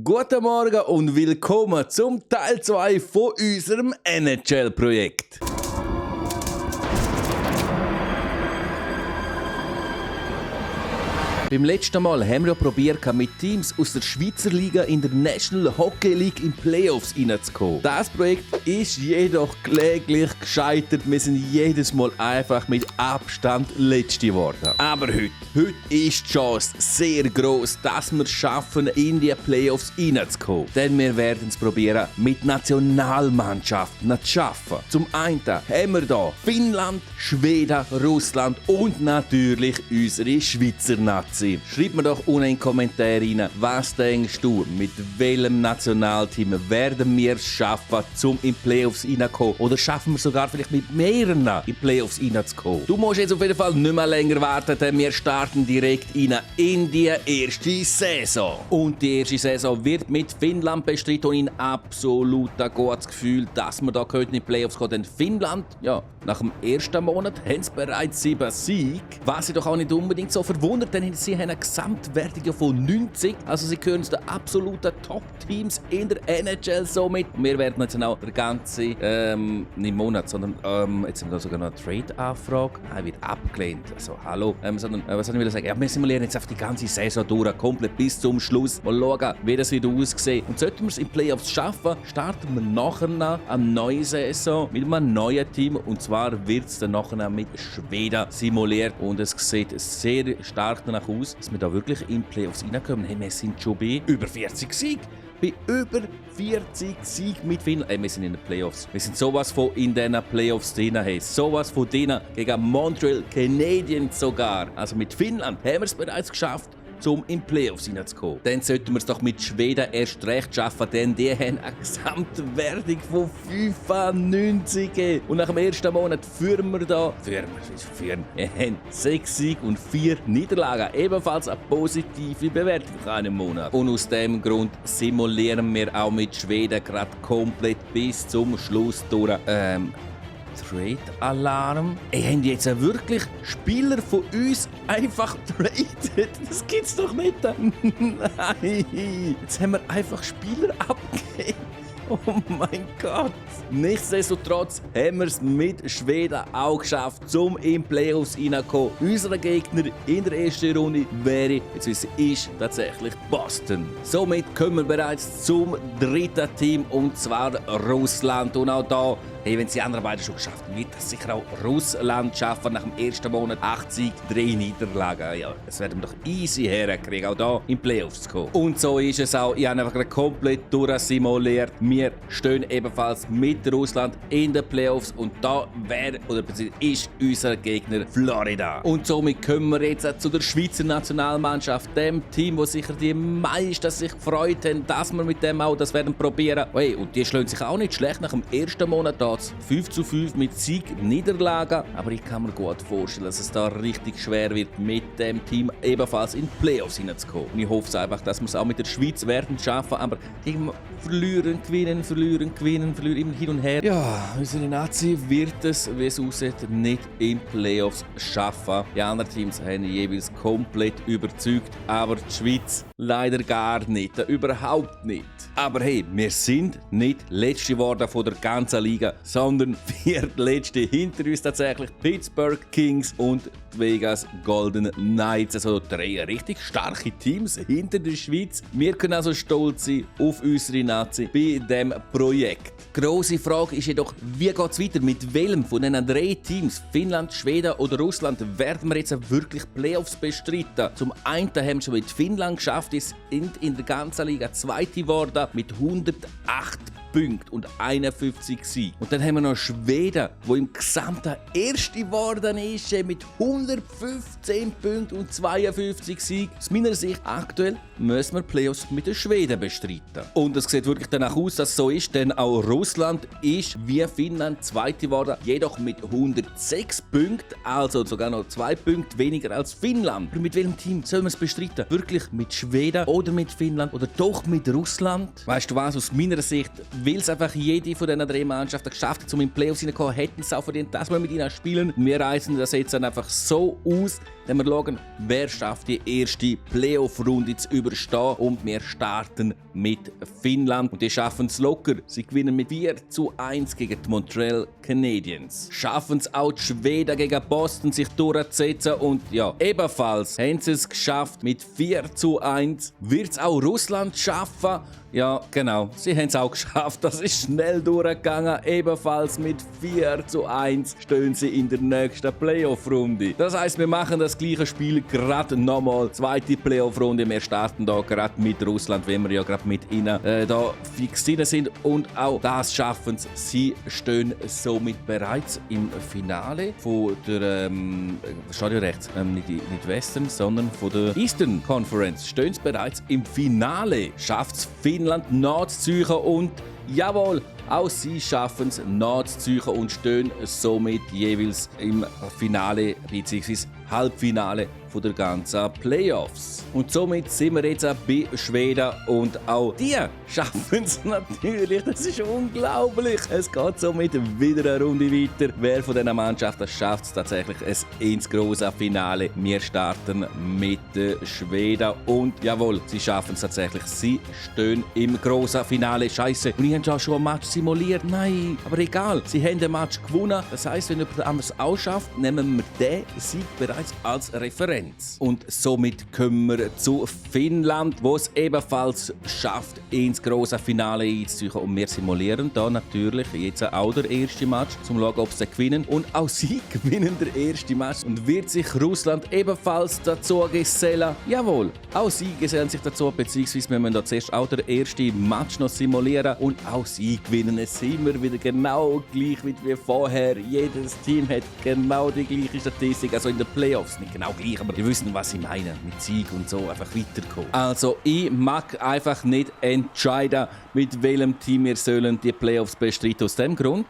Guten Morgen und willkommen zum Teil 2 von unserem NHL-Projekt. Beim letzten Mal haben wir ja probiert, mit Teams aus der Schweizer Liga in der National Hockey League in Playoffs reinzukommen. Das Projekt ist jedoch kläglich gescheitert. Wir sind jedes Mal einfach mit Abstand Letzte geworden. Aber heute ist die Chance sehr gross, dass wir es schaffen, in die Playoffs reinzukommen. Denn wir werden es probieren, mit Nationalmannschaften zu schaffen. Zum einen haben wir hier Finnland, Schweden, Russland und natürlich unsere Schweizer Nazi. Schreib mir doch unten in die Kommentare rein, was denkst du, mit welchem Nationalteam werden wir es schaffen, um in die Playoffs reinzukommen? Oder schaffen wir sogar vielleicht mit mehreren in die Playoffs reinzukommen? Du musst jetzt auf jeden Fall nicht mehr länger warten, denn wir starten direkt rein in die erste Saison. Und die erste Saison wird mit Finnland bestritten und ich habe absolut ein gutes Gefühl, dass wir da in die Playoffs kommen. Denn Finnland, ja, nach dem ersten Monat haben sie bereits 7 Siege. Was sie doch auch nicht unbedingt so verwundert, denn sie haben eine Gesamtwertung von 90. Also sie gehören zu den absoluten Top-Teams in der NHL somit. Wir werden jetzt auch der ganze, nicht Monat, sondern jetzt haben wir da sogar noch eine Trade-Anfrage. Er wird abgelehnt. Also hallo. Sondern, was soll ich sagen? Ja, wir simulieren jetzt auf die ganze Saison durch, komplett bis zum Schluss. Mal schauen, wie das wieder aussieht. Und sollten wir es in Playoffs schaffen, starten wir nachher eine neue Saison mit einem neuen Team. Und zwar wird es dann nachher mit Schweden simuliert. Und es sieht sehr stark danach aus, dass wir da wirklich in die Playoffs reinkommen. Hey, wir sind schon bei über 40 Siegen. Bei über 40 Siegen mit Finnland. Wir sind in den Playoffs. Wir sind sowas von in diesen Playoffs drin. Hey, sowas von denen gegen Montreal Canadiens sogar. Also mit Finnland haben wir es bereits geschafft, um in die Playoffs hineinzukommen. Dann sollten wir es doch mit Schweden erst recht schaffen, denn die haben eine Gesamtwertung von 95. Und nach dem ersten Monat führen wir da, wir haben 6 Siege und 4 Niederlagen. Ebenfalls eine positive Bewertung nach einem Monat. Und aus diesem Grund simulieren wir auch mit Schweden gerade komplett bis zum Schluss durch. Trade-Alarm. Haben die jetzt wirklich Spieler von uns einfach traded? Das gibt's doch nicht. Nein. Jetzt haben wir einfach Spieler abgegeben. Oh mein Gott. Nichtsdestotrotz haben wir es mit Schweden auch geschafft, um in die Playoffs reinzukommen. Unser Gegner in der ersten Runde wäre, jetzt wissen ist tatsächlich Boston. Somit kommen wir bereits zum dritten Team, und zwar Russland. Und auch da, hey, wenn es die anderen beiden schon geschafft haben, wird das sicher auch Russland schaffen. Nach dem ersten Monat 8 Siege, 3 Niederlagen. Ja, das werden wir doch easy herkriegen, auch da in die Playoffs zu kommen. Und so ist es auch. Ich habe einfach komplett durchsimuliert. Wir stehen ebenfalls mit Russland in den Playoffs, und da wäre oder ist unser Gegner Florida. Und somit kommen wir jetzt zu der Schweizer Nationalmannschaft, dem Team, wo sicher die meisten sich gefreut haben, dass wir mit dem auch das werden probieren. Hey, und die schlagen sich auch nicht schlecht. Nach dem ersten Monat da 5:5 mit Sieg-Niederlagen. Aber ich kann mir gut vorstellen, dass es da richtig schwer wird, mit dem Team ebenfalls in die Playoffs hineinzukommen. Und ich hoffe einfach, dass wir es auch mit der Schweiz werden schaffen. Aber die verlieren, gewinnen, immer hin und her. Ja, unsere Nazi wird es, wie es aussieht, nicht in Playoffs schaffen. Die anderen Teams haben jeweils komplett überzeugt, aber die Schweiz leider gar nicht, überhaupt nicht. Aber hey, wir sind nicht Letzte geworden von der ganzen Liga, sondern Viertletzte hinter uns tatsächlich. Pittsburgh Kings und die Vegas Golden Knights. Also 3 richtig starke Teams hinter der Schweiz. Wir können also stolz sein auf unsere Nazi bei diesem Projekt. Die grosse Frage ist jedoch, wie geht es weiter? Mit welchem von diesen 3 Teams, Finnland, Schweden oder Russland, werden wir jetzt wirklich Playoffs bestreiten? Zum einen haben wir schon mit Finnland geschafft, ist in der ganzen Liga Zweite geworden mit 108 Punkte und 51 Siegen. Und dann haben wir noch Schweden, wo im Gesamten Erste geworden ist mit 115 Punkten und 52 Siegen. Aus meiner Sicht aktuell müssen wir Playoffs mit den Schweden bestreiten. Und es sieht wirklich danach aus, dass es so ist, denn auch Russland ist wie Finnland Zweite geworden, jedoch mit 106 Punkten, also sogar noch 2 Punkte weniger als Finnland. Aber mit welchem Team sollen wir es bestreiten? Wirklich mit Schweden oder mit Finnland oder doch mit Russland? Weißt du was, aus meiner Sicht, weil es einfach jede von diesen 3 Mannschaften geschafft hat, um in die Playoffs hineinzukommen, hätten es auch verdient, dass wir mit ihnen spielen. Wir reißen das jetzt dann einfach so aus, wenn wir schauen, wer schafft die erste Playoff-Runde zu überstehen und wir starten mit Finnland. Und die schaffen es locker. Sie gewinnen mit 4:1 gegen die Montreal Canadiens. Schaffen es auch die Schweden gegen Boston sich durchzusetzen und ja, ebenfalls haben sie es geschafft mit 4:1. Wird es auch Russland schaffen? Ja, genau. Sie haben es auch geschafft. Das ist schnell durchgegangen. Ebenfalls mit 4:1 stehen sie in der nächsten Playoff-Runde. Das heisst, wir machen das gleiche Spiel gerade nochmal. Zweite Playoff-Runde. Wir starten da gerade mit Russland, wenn wir ja gerade mit ihnen da fix drin sind. Und auch das schaffen sie. Sie stehen somit bereits im Finale von der Stadion rechts, nicht Western, sondern von der Eastern Conference. Stehen sie bereits im Finale. Schafft es Finnland nachzuziehen und jawohl, auch sie schaffen es nachzuziehen und stehen somit jeweils im Finale bzw. Halbfinale von der ganzen Playoffs. Und somit sind wir jetzt bei Schweden und auch die schaffen es natürlich. Das ist unglaublich. Es geht somit wieder eine Runde weiter. Wer von diesen Mannschaften schafft es tatsächlich ins große Finale? Wir starten mit Schweden und jawohl, sie schaffen es tatsächlich. Sie stehen im großen Finale. Scheiße. Und ich habe ja schon ein Match simuliert. Nein, aber egal. Sie haben den Match gewonnen. Das heisst, wenn jemand anderes auch schafft, nehmen wir den Sieg bereits als Referenz. Und somit kommen wir zu Finnland, wo es ebenfalls schafft, ins große Finale einzuziehen. Und wir simulieren da natürlich jetzt auch der erste Match, um zu schauen, ob sie gewinnen. Und auch sie gewinnen der erste Match. Und wird sich Russland ebenfalls dazu gesellen? Jawohl, auch sie gesellen sich dazu, beziehungsweise wir müssen da zuerst auch der erste Match noch simulieren. Und auch sie gewinnen. Es sind wir wieder genau gleich wie vorher. Jedes Team hat genau die gleiche Statistik, also in den Playoffs nicht genau gleich, aber ihr wisst, was ich meine, mit Sieg und so einfach weiterkommen. Also ich mag einfach nicht entscheiden, mit welchem Team wir sollen die Playoffs bestreiten. Aus dem Grund,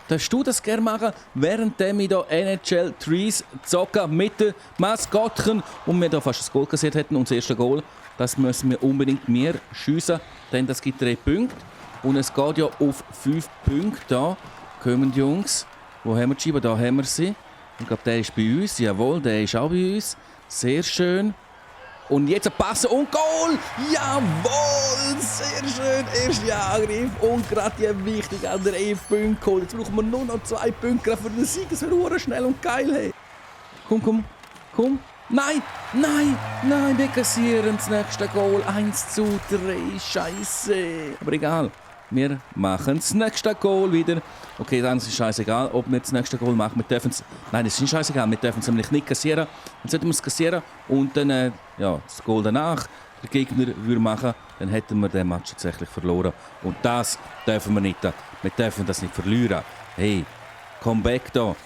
darfst du das gerne machen, während wir hier NHL Trees zocken mit den Maskottchen und wir da fast das Goal kassiert hätten, unser erstes Goal. Das müssen wir unbedingt mehr schiessen, denn das gibt 3 Punkte. Und es geht ja auf 5 Punkte. Da kommen die Jungs. Wo haben wir die Scheibe? Da haben wir sie. Ich glaube, der ist bei uns. Jawohl, der ist auch bei uns. Sehr schön. Und jetzt ein Pass und Goal! Jawohl! Sehr schön! Erster Angriff und gerade die wichtigen 3 Punkte geholt. Jetzt brauchen wir nur noch 2 Punkte für den Sieg. Das wäre schnell und geil. Hey. Komm. Nein! Wir kassieren das nächste Goal. 1:3. Scheiße. Aber egal. Wir machen das nächste Goal wieder. Okay, dann ist es scheißegal, ob wir das nächste Goal machen. Wir dürfen es. Nein, das ist nicht scheißegal. Wir dürfen es nämlich nicht kassieren. Dann sollten wir es kassieren und dann das Goal danach der Gegner würde machen, dann hätten wir den Match tatsächlich verloren. Und das dürfen wir nicht. Wir dürfen das nicht verlieren. Hey, Comeback da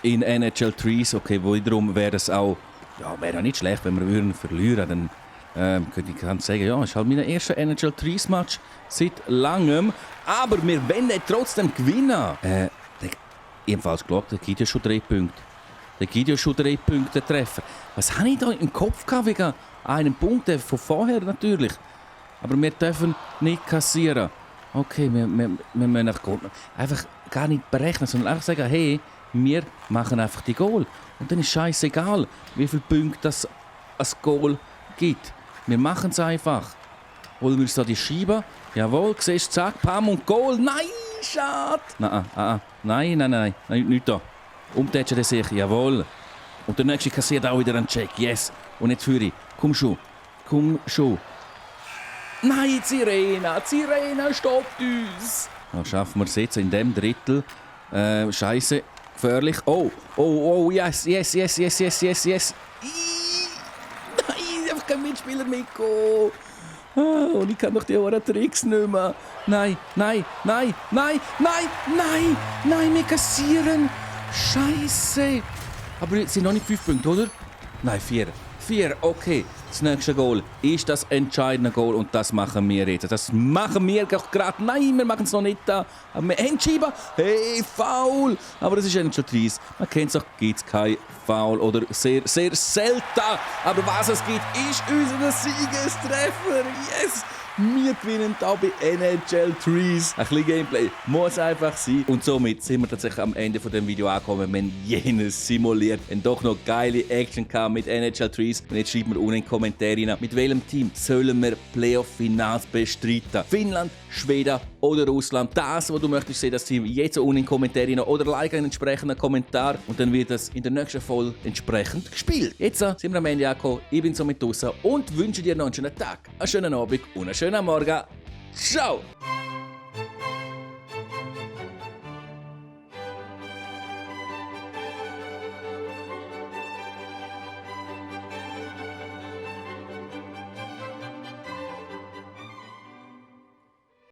in NHL Trees. Okay, wiederum wäre es auch. Ja, wäre nicht schlecht, wenn wir würden verlieren. Dann könnte ich sagen, ja, es ist halt mein erster NHL Trees Match seit langem. Aber wir wollen trotzdem gewinnen. Ebenfalls geglaubt, der gibt ja schon 3 Punkte. Der gibt ja schon 3 Punkte Treffer. Was habe ich da im Kopf gehabt wegen einem Punkt von vorher natürlich? Aber wir dürfen nicht kassieren. Okay, wir müssen einfach gar nicht berechnen, sondern einfach sagen, hey, wir machen einfach die Goal. Und dann ist scheißegal, wie viele Punkte das ein Goal gibt. Wir machen es einfach. Holen wir uns da die Scheibe. Jawohl, siehst du, zack, Pam und Goal. Nein, schade. Nein, nicht da. Umtätschen sich, jawohl. Und der nächste kassiert auch wieder einen Check, yes. Und jetzt führe ich. Komm schon. Nein, Sirena stoppt uns. Dann schaffen wir es jetzt in dem Drittel. Scheiße, gefährlich. Oh, yes. Nein, einfach kein Mitspieler mitkommen. Und ich kann doch die Ohren Tricks nicht mehr. Nein, wir kassieren. Scheiße. Aber es sind noch nicht 5 Punkte, oder? Nein, 4. 4, okay. Das nächste Goal ist das entscheidende Goal und das machen wir jetzt. Das machen wir gerade. Nein, wir machen es noch nicht da. Aber wir entschieden. Hey, Foul. Aber das ist NHL Trees. Man kennt es auch, gibt es kein Foul oder sehr, sehr selten. Aber was es gibt, ist unser Siegestreffer. Yes. Wir gewinnen da bei NHL Trees. Ein bisschen Gameplay muss einfach sein. Und somit sind wir tatsächlich am Ende von dem Video angekommen. Wir haben jenes simuliert. Und doch noch geile Action kam mit NHL Trees. Und jetzt schreibt mir unten in die Kommentare rein, mit welchem Team sollen wir Playoff-Finals bestreiten? Finnland, Schweden oder Russland? Das, was du möchtest sehen, das Team, jetzt unten in die Kommentare rein. Oder like einen entsprechenden Kommentar. Und dann wird das in der nächsten Folge entsprechend gespielt. Jetzt sind wir am Ende angekommen. Ich bin somit draußen und wünsche dir noch einen schönen Tag, einen schönen Abend und einen schönen Morgen. Ciao!